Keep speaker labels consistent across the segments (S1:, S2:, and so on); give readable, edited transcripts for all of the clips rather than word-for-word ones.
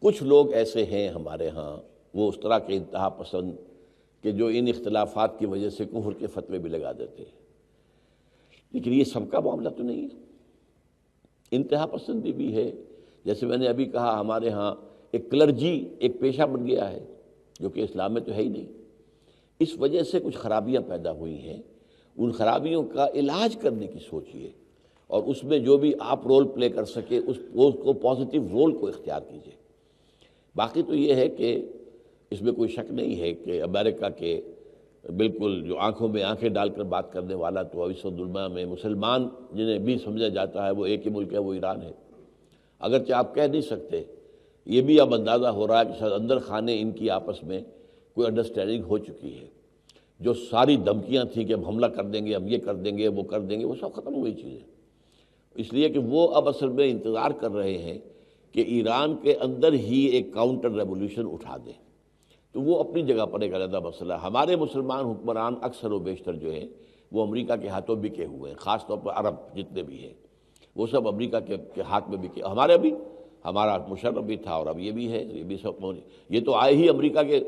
S1: کچھ لوگ ایسے ہیں ہمارے ہاں، وہ اس طرح کے انتہا پسند کہ جو ان اختلافات کی وجہ سے کفر کے فتوے بھی لگا دیتے ہیں، لیکن یہ سب کا معاملہ تو نہیں ہے، انتہا پسندی بھی ہے۔ جیسے میں نے ابھی کہا، ہمارے ہاں ایک کلرجی ایک پیشہ بن گیا ہے جو کہ اسلام میں تو ہے ہی نہیں۔ اس وجہ سے کچھ خرابیاں پیدا ہوئی ہیں، ان خرابیوں کا علاج کرنے کی سوچیے، اور اس میں جو بھی آپ رول پلے کر سکے اس کو پازیٹیو رول کو اختیار کیجیے۔ باقی تو یہ ہے کہ اس میں کوئی شک نہیں ہے کہ امریکہ کے بالکل جو آنکھوں میں آنکھیں ڈال کر بات کرنے والا تو اس دنیا میں مسلمان جنہیں بھی سمجھا جاتا ہے وہ ایک ہی ملک ہے، وہ ایران ہے۔ اگرچہ آپ کہہ نہیں سکتے، یہ بھی اب اندازہ ہو رہا ہے کہ شاید اندر خانے ان کی آپس میں کوئی انڈرسٹینڈنگ ہو چکی ہے۔ جو ساری دھمکیاں تھیں کہ ہم حملہ کر دیں گے، ہم یہ کر دیں گے، وہ کر دیں گے، وہ سب ختم ہوئی چیزیں، اس لیے کہ وہ اب اصل میں انتظار کر رہے ہیں کہ ایران کے اندر ہی ایک کاؤنٹر ریولوشن اٹھا دیں۔ تو وہ اپنی جگہ پر ایک علیحدہ مسئلہ ہے۔ ہمارے مسلمان حکمران اکثر و بیشتر جو ہیں وہ امریکہ کے ہاتھوں بکے ہوئے ہیں، خاص طور پر عرب جتنے بھی ہیں وہ سب امریکہ کے ہاتھ میں بکے۔ ہمارے بھی، ہمارا مشرف بھی تھا اور اب یہ بھی ہے، یہ بھی سب، یہ تو آئے ہی امریکہ کے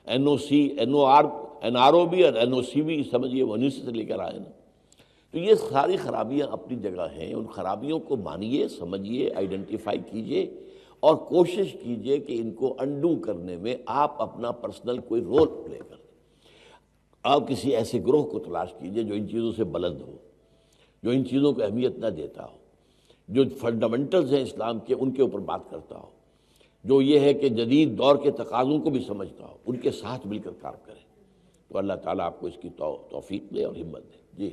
S1: این او سی، این آر او بھی اور این او سی بھی سمجھیے وہیں سے لے کر آئے نا۔ تو یہ ساری خرابیاں اپنی جگہ ہیں، ان خرابیوں کو مانیے، سمجھیے، آئیڈینٹیفائی کیجیے اور کوشش کیجیے کہ ان کو انڈو کرنے میں آپ اپنا پرسنل کوئی رول پلے کریں۔ آپ کسی ایسے گروہ کو تلاش کیجیے جو ان چیزوں سے بلند ہو، جو ان چیزوں کو اہمیت نہ دیتا ہو، جو فنڈامنٹلز ہیں اسلام کے ان کے اوپر بات کرتا ہو، جو یہ ہے کہ جدید دور کے تقاضوں کو بھی سمجھتا ہو، ان کے ساتھ مل کر کام کریں۔ تو اللہ تعالیٰ آپ کو اس کی توفیق دے اور ہمت دے۔ جی